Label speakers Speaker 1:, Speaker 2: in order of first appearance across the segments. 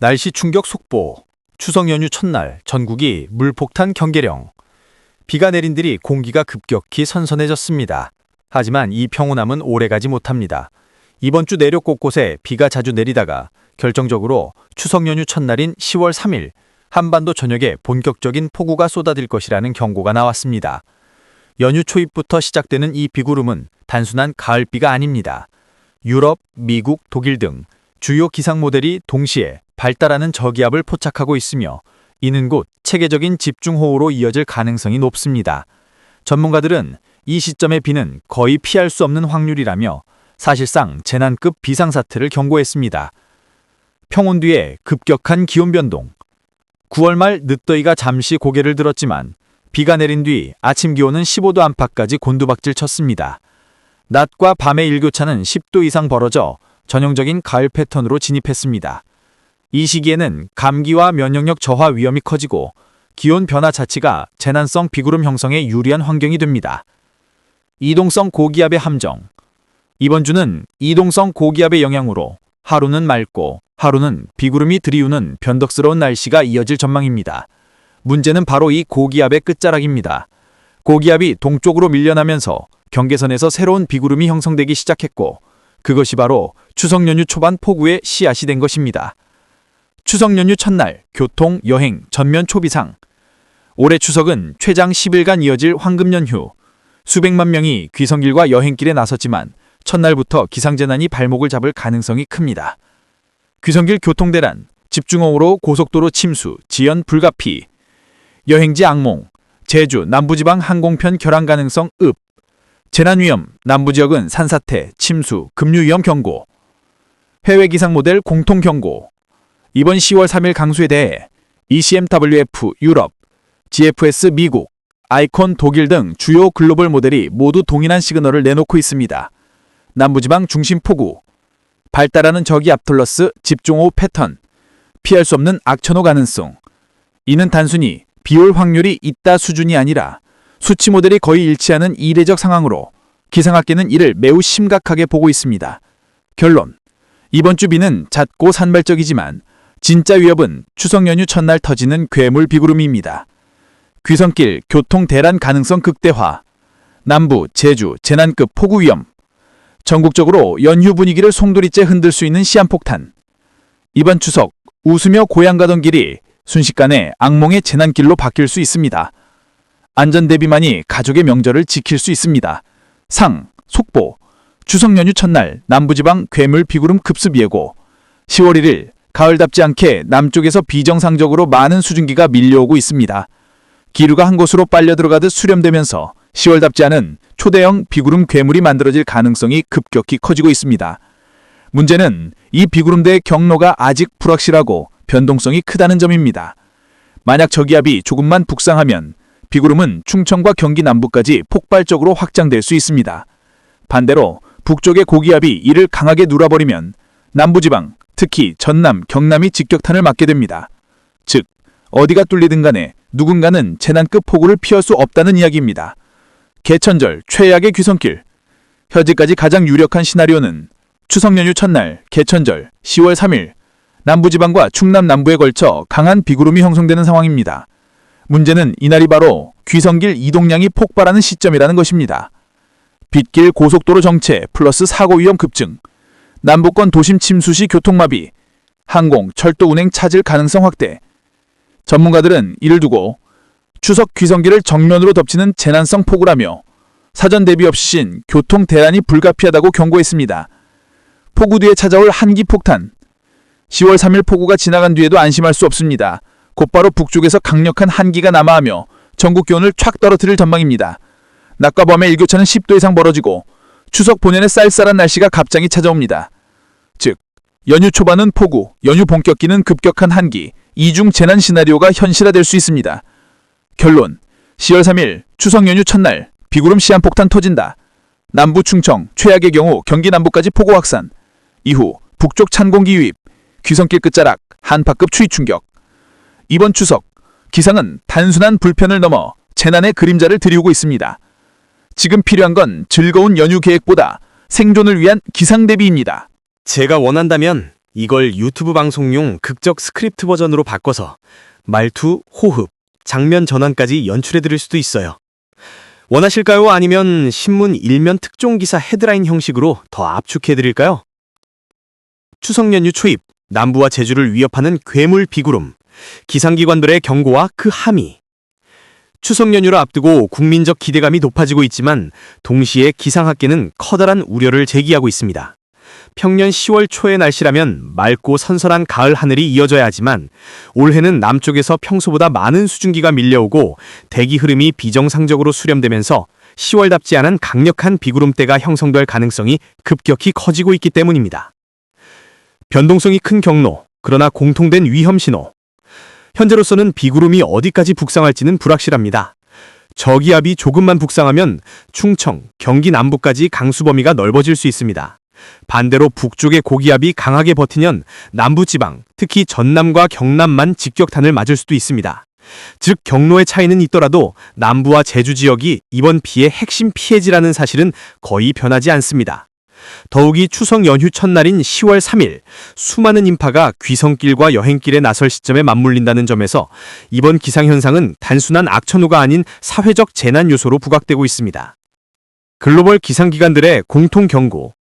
Speaker 1: 날씨 충격 속보. 추석 연휴 첫날 전국이 물폭탄 경계령. 비가 내린 뒤 공기가 급격히 선선해졌습니다. 하지만 이 평온함은 오래가지 못합니다. 이번 주 내륙 곳곳에 비가 자주 내리다가 결정적으로 추석 연휴 첫날인 10월 3일 한반도 전역에 본격적인 폭우가 쏟아질 것이라는 경고가 나왔습니다. 연휴 초입부터 시작되는 이 비구름은 단순한 가을비가 아닙니다. 유럽, 미국, 독일 등 주요 기상 모델이 동시에 발달하는 저기압을 포착하고 있으며 이는 곧 체계적인 집중호우로 이어질 가능성이 높습니다. 전문가들은 이 시점의 비는 거의 피할 수 없는 확률이라며 사실상 재난급 비상사태를 경고했습니다. 평온 뒤에 급격한 기온 변동. 9월 말 늦더위가 잠시 고개를 들었지만 비가 내린 뒤 아침 기온은 15도 안팎까지 곤두박질 쳤습니다. 낮과 밤의 일교차는 10도 이상 벌어져 전형적인 가을 패턴으로 진입했습니다. 이 시기에는 감기와 면역력 저하 위험이 커지고 기온 변화 자체가 재난성 비구름 형성에 유리한 환경이 됩니다. 이동성 고기압의 함정. 이번 주는 이동성 고기압의 영향으로 하루는 맑고 하루는 비구름이 들이우는 변덕스러운 날씨가 이어질 전망입니다. 문제는 바로 이 고기압의 끝자락입니다. 고기압이 동쪽으로 밀려나면서 경계선에서 새로운 비구름이 형성되기 시작했고 그것이 바로 추석 연휴 초반 폭우의 씨앗이 된 것입니다. 추석 연휴 첫날 교통, 여행, 전면 초비상. 올해 추석은 최장 10일간 이어질 황금 연휴. 수백만 명이 귀성길과 여행길에 나섰지만 첫날부터 기상재난이 발목을 잡을 가능성이 큽니다. 귀성길 교통대란, 집중호우로 고속도로 침수, 지연 불가피. 여행지 악몽, 제주, 남부지방 항공편 결항 가능성 읍. 재난위험, 남부지역은 산사태, 침수, 급류위험 경고. 해외 기상 모델 공통 경고. 이번 10월 3일 강수에 대해 ECMWF 유럽, GFS 미국, 아이콘 독일 등 주요 글로벌 모델이 모두 동일한 시그널을 내놓고 있습니다. 남부지방 중심 폭우, 발달하는 저기압 플러스 집중호우 패턴, 피할 수 없는 악천후 가능성. 이는 단순히 비올 확률이 있다 수준이 아니라 수치 모델이 거의 일치하는 이례적 상황으로 기상학계는 이를 매우 심각하게 보고 있습니다. 결론. 이번 주 비는 잦고 산발적이지만 진짜 위협은 추석 연휴 첫날 터지는 괴물 비구름입니다. 귀성길 교통 대란 가능성 극대화. 남부, 제주, 재난급 폭우 위험. 전국적으로 연휴 분위기를 송두리째 흔들 수 있는 시한폭탄. 이번 추석 웃으며 고향 가던 길이 순식간에 악몽의 재난길로 바뀔 수 있습니다. 안전 대비만이 가족의 명절을 지킬 수 있습니다. 상, 속보. 추석 연휴 첫날 남부지방 괴물 비구름 급습 예고. 10월 1일 가을답지 않게 남쪽에서 비정상적으로 많은 수증기가 밀려오고 있습니다. 기류가 한 곳으로 빨려 들어가듯 수렴되면서 10월답지 않은 초대형 비구름 괴물이 만들어질 가능성이 급격히 커지고 있습니다. 문제는 이 비구름대의 경로가 아직 불확실하고 변동성이 크다는 점입니다. 만약 저기압이 조금만 북상하면 비구름은 충청과 경기 남부까지 폭발적으로 확장될 수 있습니다. 반대로 북쪽의 고기압이 이를 강하게 눌러버리면 남부지방, 특히 전남, 경남이 직격탄을 맞게 됩니다. 즉, 어디가 뚫리든 간에 누군가는 재난급 폭우를 피할 수 없다는 이야기입니다. 개천절 최악의 귀성길. 현재까지 가장 유력한 시나리오는 추석 연휴 첫날 개천절 10월 3일 남부지방과 충남 남부에 걸쳐 강한 비구름이 형성되는 상황입니다. 문제는 이날이 바로 귀성길 이동량이 폭발하는 시점이라는 것입니다. 빗길 고속도로 정체 플러스 사고 위험 급증, 남부권 도심 침수 시 교통마비, 항공, 철도 운행 차질 가능성 확대. 전문가들은 이를 두고 추석 귀성길을 정면으로 덮치는 재난성 폭우라며 사전 대비 없이 신 교통 대란이 불가피하다고 경고했습니다. 폭우 뒤에 찾아올 한기 폭탄. 10월 3일 폭우가 지나간 뒤에도 안심할 수 없습니다. 곧바로 북쪽에서 강력한 한기가 남하하며 전국 기온을 촥 떨어뜨릴 전망입니다. 낮과 밤의 일교차는 10도 이상 벌어지고 추석 본연의 쌀쌀한 날씨가 갑자기 찾아옵니다. 즉, 연휴 초반은 폭우, 연휴 본격기는 급격한 한기, 이중 재난 시나리오가 현실화될 수 있습니다. 결론, 10월 3일 추석 연휴 첫날 비구름 시한폭탄 터진다. 남부 충청, 최악의 경우 경기 남부까지 폭우 확산. 이후 북쪽 찬 공기 유입, 귀성길 끝자락, 한파급 추위 충격. 이번 추석, 기상은 단순한 불편을 넘어 재난의 그림자를 드리우고 있습니다. 지금 필요한 건 즐거운 연휴 계획보다 생존을 위한 기상 대비입니다.
Speaker 2: 제가 원한다면 이걸 유튜브 방송용 극적 스크립트 버전으로 바꿔서 말투, 호흡, 장면 전환까지 연출해드릴 수도 있어요. 원하실까요? 아니면 신문 일면 특종 기사 헤드라인 형식으로 더 압축해드릴까요? 추석 연휴 초입, 남부와 제주를 위협하는 괴물 비구름, 기상기관들의 경고와 그 함의. 추석 연휴를 앞두고 국민적 기대감이 높아지고 있지만 동시에 기상학계는 커다란 우려를 제기하고 있습니다. 평년 10월 초의 날씨라면 맑고 선선한 가을 하늘이 이어져야 하지만 올해는 남쪽에서 평소보다 많은 수증기가 밀려오고 대기 흐름이 비정상적으로 수렴되면서 10월답지 않은 강력한 비구름대가 형성될 가능성이 급격히 커지고 있기 때문입니다. 변동성이 큰 경로, 그러나 공통된 위험 신호. 현재로서는 비구름이 어디까지 북상할지는 불확실합니다. 저기압이 조금만 북상하면 충청, 경기 남부까지 강수 범위가 넓어질 수 있습니다. 반대로 북쪽의 고기압이 강하게 버티면 남부지방, 특히 전남과 경남만 직격탄을 맞을 수도 있습니다. 즉 경로의 차이는 있더라도 남부와 제주 지역이 이번 비의 핵심 피해지라는 사실은 거의 변하지 않습니다. 더욱이 추석 연휴 첫날인 10월 3일, 수많은 인파가 귀성길과 여행길에 나설 시점에 맞물린다는 점에서 이번 기상현상은 단순한 악천후가 아닌 사회적 재난 요소로 부각되고 있습니다. 글로벌 기상기관들의 공통 경고.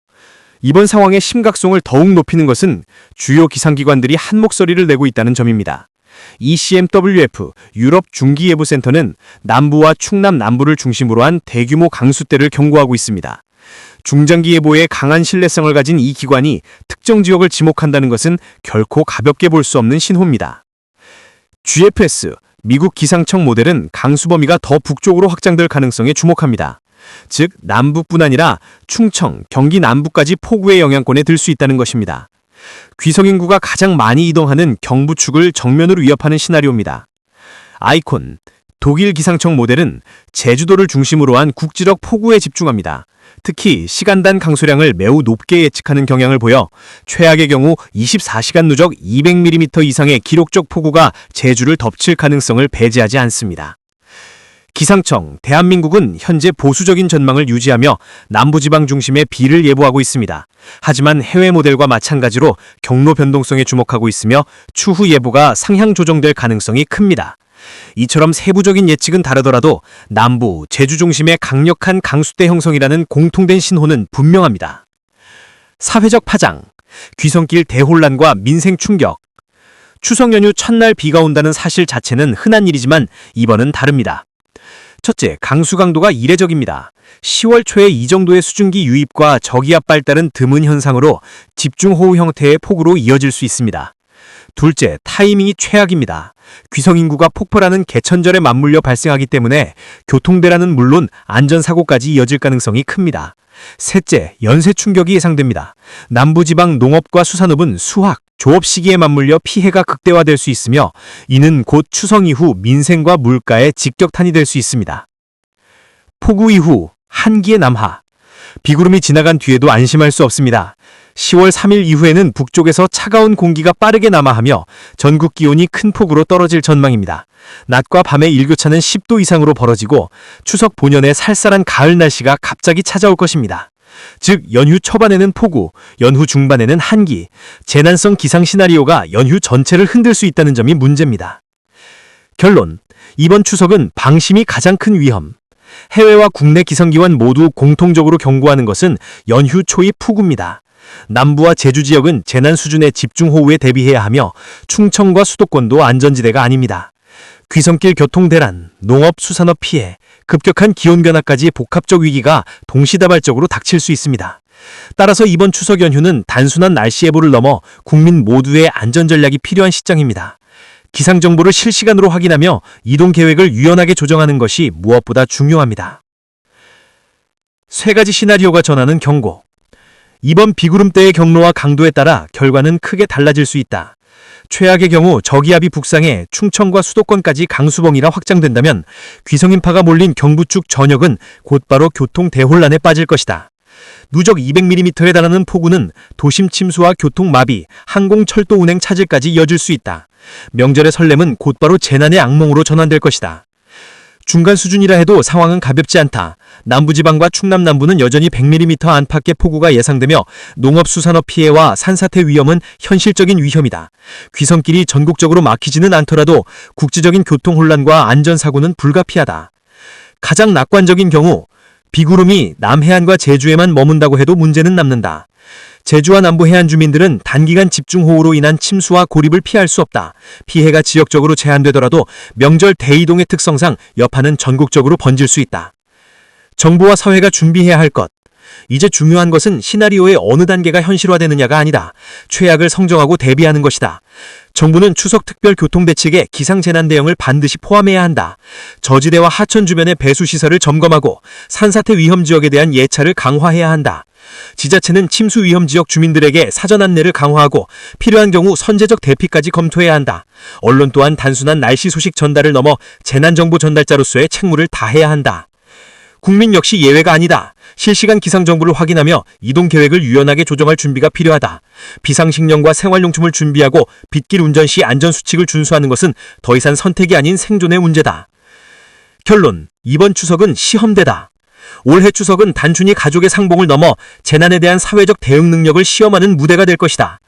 Speaker 2: 이번 상황의 심각성을 더욱 높이는 것은 주요 기상기관들이 한 목소리를 내고 있다는 점입니다. ECMWF 유럽 중기예보센터는 남부와 충남 남부를 중심으로 한 대규모 강수대를 경고하고 있습니다. 중장기 예보에 강한 신뢰성을 가진 이 기관이 특정 지역을 지목한다는 것은 결코 가볍게 볼 수 없는 신호입니다. GFS 미국 기상청 모델은 강수 범위가 더 북쪽으로 확장될 가능성에 주목합니다. 즉 남북뿐 아니라 충청, 경기 남부까지 폭우의 영향권에 들 수 있다는 것입니다. 귀성인구가 가장 많이 이동하는 경부축을 정면으로 위협하는 시나리오입니다. 아이콘 독일 기상청 모델은 제주도를 중심으로 한 국지적 폭우에 집중합니다. 특히 시간당 강수량을 매우 높게 예측하는 경향을 보여 최악의 경우 24시간 누적 200mm 이상의 기록적 폭우가 제주를 덮칠 가능성을 배제하지 않습니다. 기상청, 대한민국은 현재 보수적인 전망을 유지하며 남부지방 중심의 비를 예보하고 있습니다. 하지만 해외 모델과 마찬가지로 경로 변동성에 주목하고 있으며 추후 예보가 상향 조정될 가능성이 큽니다. 이처럼 세부적인 예측은 다르더라도 남부, 제주 중심의 강력한 강수대 형성이라는 공통된 신호는 분명합니다. 사회적 파장, 귀성길 대혼란과 민생 충격. 추석 연휴 첫날 비가 온다는 사실 자체는 흔한 일이지만 이번은 다릅니다. 첫째, 강수 강도가 이례적입니다. 10월 초에 이 정도의 수증기 유입과 저기압 발달은 드문 현상으로 집중호우 형태의 폭우로 이어질 수 있습니다. 둘째, 타이밍이 최악입니다. 귀성인구가 폭발하는 개천절에 맞물려 발생하기 때문에 교통대란은 물론 안전사고까지 이어질 가능성이 큽니다. 셋째, 연쇄 충격이 예상됩니다. 남부지방 농업과 수산업은 수확, 조업 시기에 맞물려 피해가 극대화될 수 있으며 이는 곧 추석 이후 민생과 물가에 직격탄이 될 수 있습니다. 폭우 이후 한기의 남하. 비구름이 지나간 뒤에도 안심할 수 없습니다. 10월 3일 이후에는 북쪽에서 차가운 공기가 빠르게 남하하며 전국 기온이 큰 폭으로 떨어질 전망입니다. 낮과 밤의 일교차는 10도 이상으로 벌어지고 추석 본연의 쌀쌀한 가을 날씨가 갑자기 찾아올 것입니다. 즉 연휴 초반에는 폭우, 연휴 중반에는 한기, 재난성 기상 시나리오가 연휴 전체를 흔들 수 있다는 점이 문제입니다. 결론, 이번 추석은 방심이 가장 큰 위험. 해외와 국내 기상기관 모두 공통적으로 경고하는 것은 연휴 초의 폭우입니다. 남부와 제주 지역은 재난 수준의 집중호우에 대비해야 하며 충청과 수도권도 안전지대가 아닙니다. 귀성길 교통대란, 농업 수산업 피해, 급격한 기온 변화까지 복합적 위기가 동시다발적으로 닥칠 수 있습니다. 따라서 이번 추석 연휴는 단순한 날씨 예보를 넘어 국민 모두의 안전전략이 필요한 시점입니다. 기상정보를 실시간으로 확인하며 이동 계획을 유연하게 조정하는 것이 무엇보다 중요합니다. 세 가지 시나리오가 전하는 경고. 이번 비구름대의 경로와 강도에 따라 결과는 크게 달라질 수 있다. 최악의 경우 저기압이 북상해 충청과 수도권까지 강수범위가 확장된다면 귀성인파가 몰린 경부축 전역은 곧바로 교통 대혼란에 빠질 것이다. 누적 200mm에 달하는 폭우는 도심 침수와 교통마비, 항공철도 운행 차질까지 이어질 수 있다. 명절의 설렘은 곧바로 재난의 악몽으로 전환될 것이다. 중간 수준이라 해도 상황은 가볍지 않다. 남부지방과 충남 남부는 여전히 100mm 안팎의 폭우가 예상되며 농업수산업 피해와 산사태 위험은 현실적인 위험이다. 귀성길이 전국적으로 막히지는 않더라도 국지적인 교통혼란과 안전사고는 불가피하다. 가장 낙관적인 경우 비구름이 남해안과 제주에만 머문다고 해도 문제는 남는다. 제주와 남부 해안 주민들은 단기간 집중호우로 인한 침수와 고립을 피할 수 없다. 피해가 지역적으로 제한되더라도 명절 대이동의 특성상 여파는 전국적으로 번질 수 있다. 정부와 사회가 준비해야 할 것. 이제 중요한 것은 시나리오의 어느 단계가 현실화되느냐가 아니다. 최악을 성정하고 대비하는 것이다. 정부는 추석 특별 교통대책에 기상재난 대응을 반드시 포함해야 한다. 저지대와 하천 주변의 배수시설을 점검하고 산사태 위험 지역에 대한 예찰을 강화해야 한다. 지자체는 침수 위험 지역 주민들에게 사전 안내를 강화하고 필요한 경우 선제적 대피까지 검토해야 한다. 언론 또한 단순한 날씨 소식 전달을 넘어 재난정보 전달자로서의 책무를 다해야 한다. 국민 역시 예외가 아니다. 실시간 기상 정보를 확인하며 이동 계획을 유연하게 조정할 준비가 필요하다. 비상식량과 생활용품을 준비하고 빗길 운전 시 안전수칙을 준수하는 것은 더 이상 선택이 아닌 생존의 문제다. 결론, 이번 추석은 시험대다. 올해 추석은 단순히 가족의 상봉을 넘어 재난에 대한 사회적 대응 능력을 시험하는 무대가 될 것이다.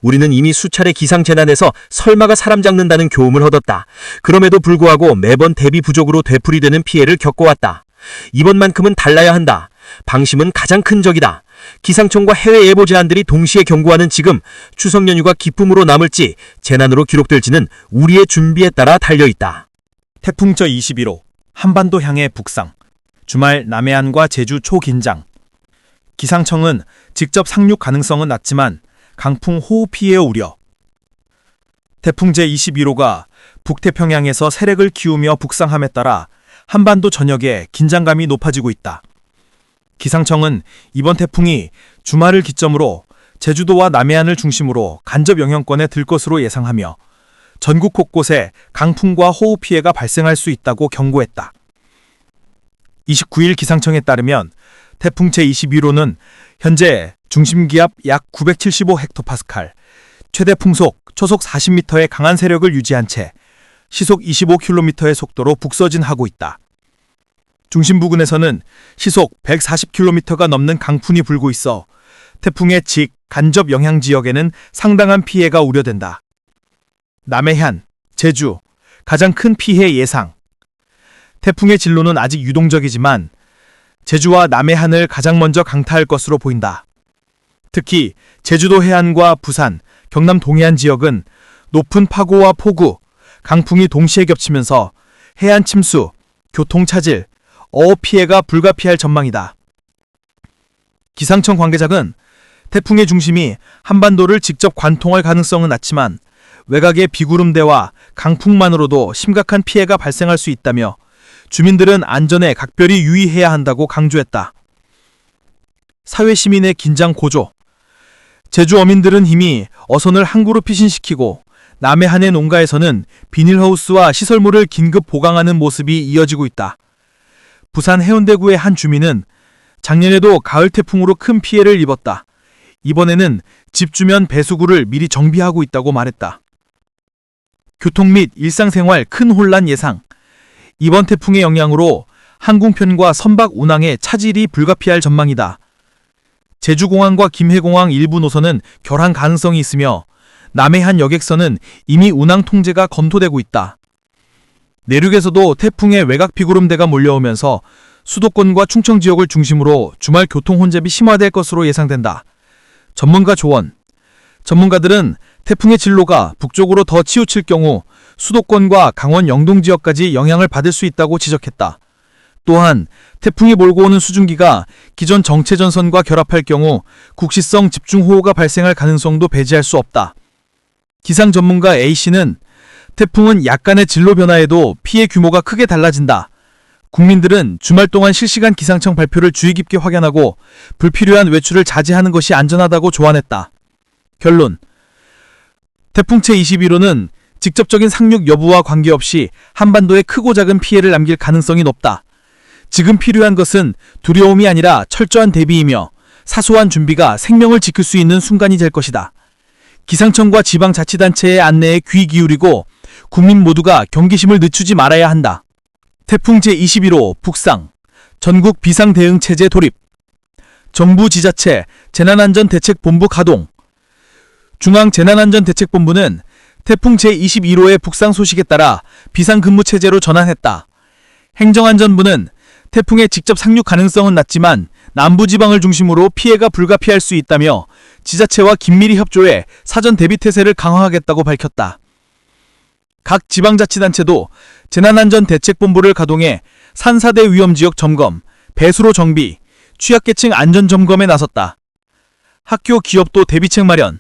Speaker 2: 우리는 이미 수차례 기상재난에서 설마가 사람 잡는다는 교훈을 얻었다. 그럼에도 불구하고 매번 대비 부족으로 되풀이되는 피해를 겪어왔다. 이번만큼은 달라야 한다. 방심은 가장 큰 적이다. 기상청과 해외 예보 제안들이 동시에 경고하는 지금 추석 연휴가 기쁨으로 남을지 재난으로 기록될지는 우리의 준비에 따라 달려있다.
Speaker 1: 태풍저 21호, 한반도 향해 북상. 주말 남해안과 제주 초긴장. 기상청은 직접 상륙 가능성은 낮지만 강풍 호우 피해 우려. 태풍 제21호가 북태평양에서 세력을 키우며 북상함에 따라 한반도 전역에 긴장감이 높아지고 있다. 기상청은 이번 태풍이 주말을 기점으로 제주도와 남해안을 중심으로 간접 영향권에 들 것으로 예상하며 전국 곳곳에 강풍과 호우 피해가 발생할 수 있다고 경고했다. 29일 기상청에 따르면 태풍 제21호는 현재 중심기압 약 975헥토파스칼, 최대 풍속 초속 40m의 강한 세력을 유지한 채 시속 25km의 속도로 북서진하고 있다. 중심 부근에서는 시속 140km가 넘는 강풍이 불고 있어 태풍의 간접 영향 지역에는 상당한 피해가 우려된다. 남해안, 제주, 가장 큰 피해 예상. 태풍의 진로는 아직 유동적이지만 제주와 남해안을 가장 먼저 강타할 것으로 보인다. 특히 제주도 해안과 부산, 경남 동해안 지역은 높은 파고와 폭우, 강풍이 동시에 겹치면서 해안 침수, 교통 차질, 어업 피해가 불가피할 전망이다. 기상청 관계자는 태풍의 중심이 한반도를 직접 관통할 가능성은 낮지만 외곽의 비구름대와 강풍만으로도 심각한 피해가 발생할 수 있다며 주민들은 안전에 각별히 유의해야 한다고 강조했다. 사회 시민의 긴장 고조. 제주 어민들은 이미 어선을 항구로 피신시키고 남해안의 농가에서는 비닐하우스와 시설물을 긴급 보강하는 모습이 이어지고 있다. 부산 해운대구의 한 주민은 작년에도 가을 태풍으로 큰 피해를 입었다. 이번에는 집 주변 배수구를 미리 정비하고 있다고 말했다. 교통 및 일상생활 큰 혼란 예상. 이번 태풍의 영향으로 항공편과 선박 운항에 차질이 불가피할 전망이다. 제주공항과 김해공항 일부 노선은 결항 가능성이 있으며 남해안 여객선은 이미 운항 통제가 검토되고 있다. 내륙에서도 태풍의 외곽 비구름대가 몰려오면서 수도권과 충청 지역을 중심으로 주말 교통 혼잡이 심화될 것으로 예상된다. 전문가 조언. 전문가들은 태풍의 진로가 북쪽으로 더 치우칠 경우 수도권과 강원 영동 지역까지 영향을 받을 수 있다고 지적했다. 또한 태풍이 몰고 오는 수증기가 기존 정체전선과 결합할 경우 국시성 집중호우가 발생할 가능성도 배제할 수 없다. 기상 전문가 A씨는 태풍은 약간의 진로 변화에도 피해 규모가 크게 달라진다. 국민들은 주말 동안 실시간 기상청 발표를 주의 깊게 확인하고 불필요한 외출을 자제하는 것이 안전하다고 조언했다. 결론. 태풍 제21호는 직접적인 상륙 여부와 관계없이 한반도에 크고 작은 피해를 남길 가능성이 높다. 지금 필요한 것은 두려움이 아니라 철저한 대비이며 사소한 준비가 생명을 지킬 수 있는 순간이 될 것이다. 기상청과 지방자치단체의 안내에 귀 기울이고 국민 모두가 경계심을 늦추지 말아야 한다.
Speaker 3: 태풍 제21호 북상, 전국 비상대응체제 돌입, 정부 지자체 재난안전대책본부 가동. 중앙재난안전대책본부는 태풍 제21호의 북상 소식에 따라 비상근무체제로 전환했다. 행정안전부는 태풍의 직접 상륙 가능성은 낮지만 남부지방을 중심으로 피해가 불가피할 수 있다며 지자체와 긴밀히 협조해 사전 대비태세를 강화하겠다고 밝혔다. 각 지방자치단체도 재난안전대책본부를 가동해 산사대 위험지역 점검, 배수로 정비, 취약계층 안전점검에 나섰다. 학교, 기업도 대비책 마련.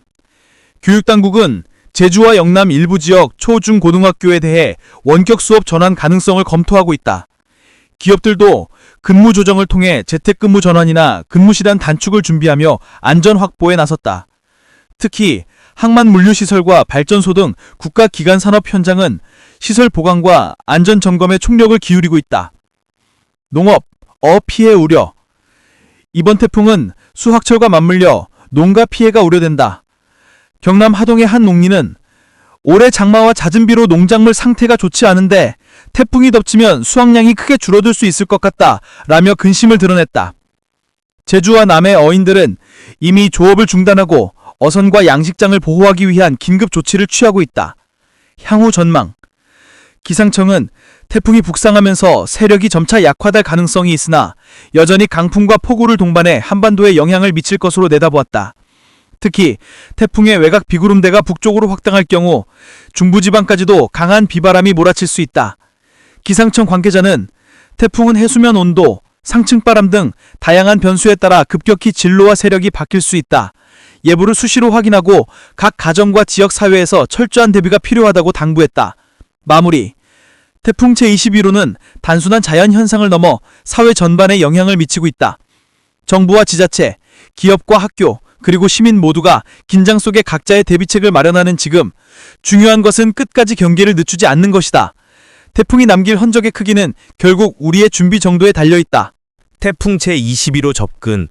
Speaker 3: 교육당국은 제주와 영남 일부 지역 초, 중, 고등학교에 대해 원격 수업 전환 가능성을 검토하고 있다. 기업들도 근무 조정을 통해 재택근무 전환이나 근무시간 단축을 준비하며 안전 확보에 나섰다. 특히 항만 물류시설과 발전소 등 국가기관 산업 현장은 시설 보강과 안전 점검에 총력을 기울이고 있다. 농업, 피해 우려. 이번 태풍은 수확철과 맞물려 농가 피해가 우려된다. 경남 하동의 한 농민은 올해 장마와 잦은 비로 농작물 상태가 좋지 않은데 태풍이 덮치면 수확량이 크게 줄어들 수 있을 것 같다 라며 근심을 드러냈다. 제주와 남해 어인들은 이미 조업을 중단하고 어선과 양식장을 보호하기 위한 긴급 조치를 취하고 있다. 향후 전망. 기상청은 태풍이 북상하면서 세력이 점차 약화될 가능성이 있으나 여전히 강풍과 폭우를 동반해 한반도에 영향을 미칠 것으로 내다보았다. 특히 태풍의 외곽 비구름대가 북쪽으로 확장할 경우 중부지방까지도 강한 비바람이 몰아칠 수 있다. 기상청 관계자는 태풍은 해수면 온도, 상층바람 등 다양한 변수에 따라 급격히 진로와 세력이 바뀔 수 있다. 예보를 수시로 확인하고 각 가정과 지역 사회에서 철저한 대비가 필요하다고 당부했다. 마무리. 태풍 제21호는 단순한 자연현상을 넘어 사회 전반에 영향을 미치고 있다. 정부와 지자체, 기업과 학교, 그리고 시민 모두가 긴장 속에 각자의 대비책을 마련하는 지금, 중요한 것은 끝까지 경계를 늦추지 않는 것이다. 태풍이 남길 흔적의 크기는 결국 우리의 준비 정도에 달려있다.
Speaker 2: 태풍 제21호 접근,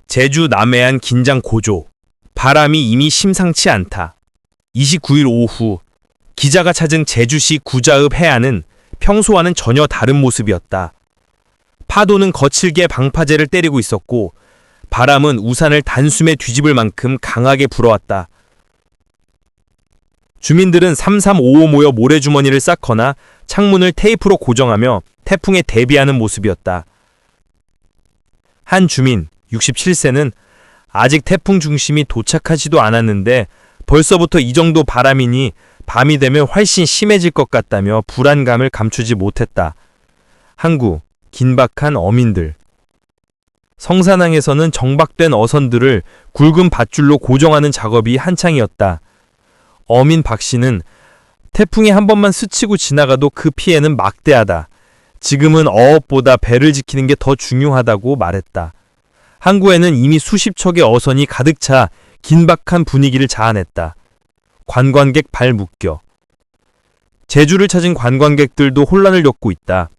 Speaker 2: 제주 남해안 긴장 고조, 바람이 이미 심상치 않다. 29일 오후, 기자가 찾은 제주시 구자읍 해안은 평소와는 전혀 다른 모습이었다. 파도는 거칠게 방파제를 때리고 있었고 바람은 우산을 단숨에 뒤집을 만큼 강하게 불어왔다. 주민들은 3355 모여 모래주머니를 쌓거나 창문을 테이프로 고정하며 태풍에 대비하는 모습이었다. 한 주민, 67세는 아직 태풍 중심이 도착하지도 않았는데 벌써부터 이 정도 바람이니 밤이 되면 훨씬 심해질 것 같다며 불안감을 감추지 못했다. 항구, 긴박한 어민들. 성산항에서는 정박된 어선들을 굵은 밧줄로 고정하는 작업이 한창이었다. 어민 박 씨는 태풍이 한 번만 스치고 지나가도 그 피해는 막대하다. 지금은 어업보다 배를 지키는 게 더 중요하다고 말했다. 항구에는 이미 수십 척의 어선이 가득 차 긴박한 분위기를 자아냈다. 관광객 발 묶여. 제주를 찾은 관광객들도 혼란을 겪고 있다.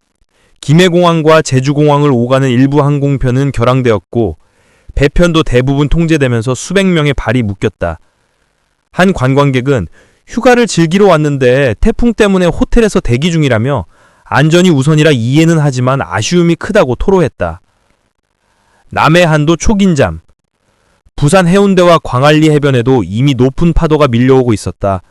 Speaker 2: 김해공항과 제주공항을 오가는 일부 항공편은 결항되었고 배편도 대부분 통제되면서 수백 명의 발이 묶였다. 한 관광객은 휴가를 즐기러 왔는데 태풍 때문에 호텔에서 대기 중이라며 안전이 우선이라 이해는 하지만 아쉬움이 크다고 토로했다. 남해안도 초긴잠. 부산 해운대와 광안리 해변에도 이미 높은 파도가 밀려오고 있었다.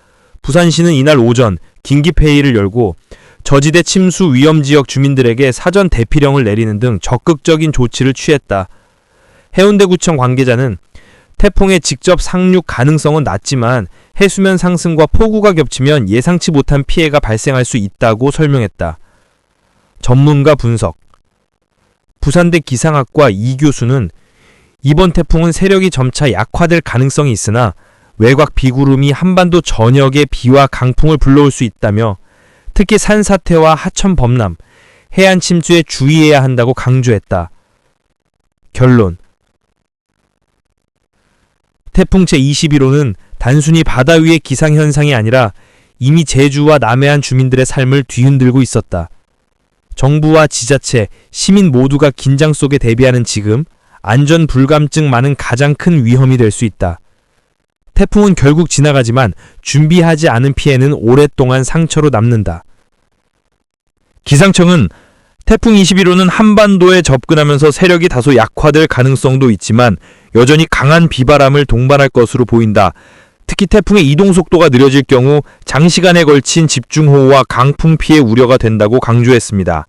Speaker 2: 부산시는 이날 오전 긴急회의를 열고 저지대 침수 위험지역 주민들에게 사전 대피령을 내리는 등 적극적인 조치를 취했다. 해운대구청 관계자는 태풍의 직접 상륙 가능성은 낮지만 해수면 상승과 폭우가 겹치면 예상치 못한 피해가 발생할 수 있다고 설명했다. 전문가 분석. 부산대 기상학과 이 교수는 이번 태풍은 세력이 점차 약화될 가능성이 있으나 외곽 비구름이 한반도 전역에 비와 강풍을 불러올 수 있다며 특히 산사태와 하천 범람, 해안 침수에 주의해야 한다고 강조했다. 결론. 태풍 제21호는 단순히 바다 위의 기상현상이 아니라 이미 제주와 남해안 주민들의 삶을 뒤흔들고 있었다. 정부와 지자체, 시민 모두가 긴장 속에 대비하는 지금 안전 불감증만은 가장 큰 위험이 될 수 있다. 태풍은 결국 지나가지만 준비하지 않은 피해는 오랫동안 상처로 남는다. 기상청은
Speaker 3: 태풍 21호는 한반도에 접근하면서 세력이 다소 약화될 가능성도 있지만 여전히 강한 비바람을 동반할 것으로 보인다. 특히 태풍의 이동 속도가 느려질 경우 장시간에 걸친 집중호우와 강풍 피해 우려가 된다고 강조했습니다.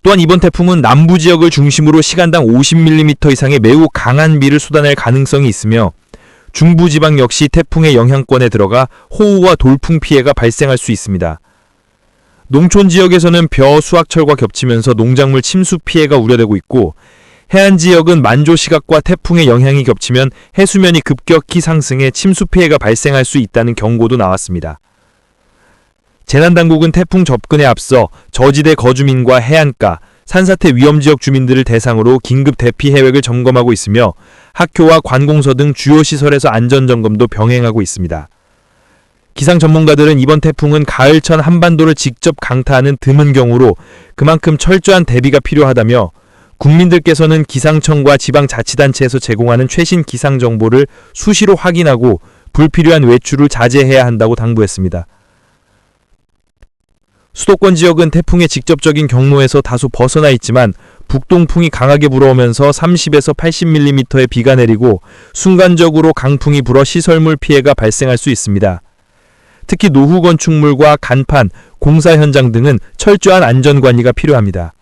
Speaker 3: 또한 이번 태풍은 남부 지역을 중심으로 시간당 50mm 이상의 매우 강한 비를 쏟아낼 가능성이 있으며 중부 지방 역시 태풍의 영향권에 들어가 호우와 돌풍 피해가 발생할 수 있습니다. 농촌 지역에서는 벼 수확철과 겹치면서 농작물 침수 피해가 우려되고 있고 해안 지역은 만조 시각과 태풍의 영향이 겹치면 해수면이 급격히 상승해 침수 피해가 발생할 수 있다는 경고도 나왔습니다. 재난당국은 태풍 접근에 앞서 저지대 거주민과 해안가, 산사태 위험지역 주민들을 대상으로 긴급 대피 계획을 점검하고 있으며 학교와 관공서 등 주요 시설에서 안전점검도 병행하고 있습니다. 기상 전문가들은 이번 태풍은 가을천 한반도를 직접 강타하는 드문 경우로 그만큼 철저한 대비가 필요하다며 국민들께서는 기상청과 지방자치단체에서 제공하는 최신 기상 정보를 수시로 확인하고 불필요한 외출을 자제해야 한다고 당부했습니다. 수도권 지역은 태풍의 직접적인 경로에서 다소 벗어나 있지만 북동풍이 강하게 불어오면서 30에서 80mm의 비가 내리고 순간적으로 강풍이 불어 시설물 피해가 발생할 수 있습니다. 특히 노후 건축물과 간판, 공사 현장 등은 철저한 안전관리가 필요합니다.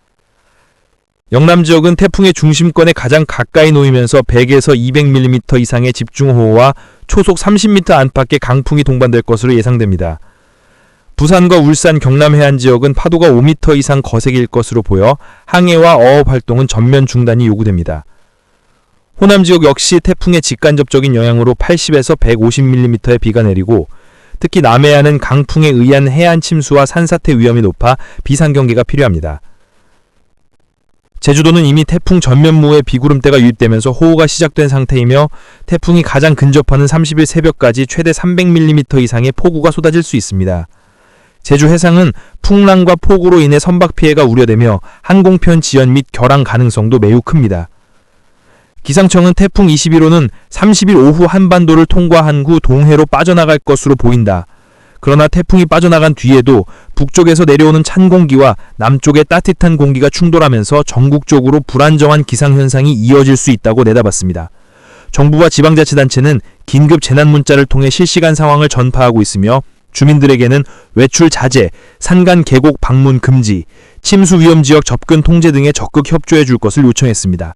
Speaker 3: 영남 지역은 태풍의 중심권에 가장 가까이 놓이면서 100에서 200mm 이상의 집중호우와 초속 30m 안팎의 강풍이 동반될 것으로 예상됩니다. 부산과 울산, 경남 해안 지역은 파도가 5m 이상 거세길 것으로 보여 항해와 어업 활동은 전면 중단이 요구됩니다. 호남 지역 역시 태풍의 직간접적인 영향으로 80에서 150mm의 비가 내리고 특히 남해안은 강풍에 의한 해안 침수와 산사태 위험이 높아 비상경계가 필요합니다. 제주도는 이미 태풍 전면모에 비구름대가 유입되면서 호우가 시작된 상태이며 태풍이 가장 근접하는 30일 새벽까지 최대 300mm 이상의 폭우가 쏟아질 수 있습니다. 제주 해상은 풍랑과 폭우로 인해 선박 피해가 우려되며 항공편 지연 및 결항 가능성도 매우 큽니다. 기상청은 태풍 21호는 30일 오후 한반도를 통과한 후 동해로 빠져나갈 것으로 보인다. 그러나 태풍이 빠져나간 뒤에도 북쪽에서 내려오는 찬 공기와 남쪽의 따뜻한 공기가 충돌하면서 전국적으로 불안정한 기상현상이 이어질 수 있다고 내다봤습니다. 정부와 지방자치단체는 긴급 재난문자를 통해 실시간 상황을 전파하고 있으며 주민들에게는 외출 자제, 산간 계곡 방문 금지, 침수 위험 지역 접근 통제 등에 적극 협조해 줄 것을 요청했습니다.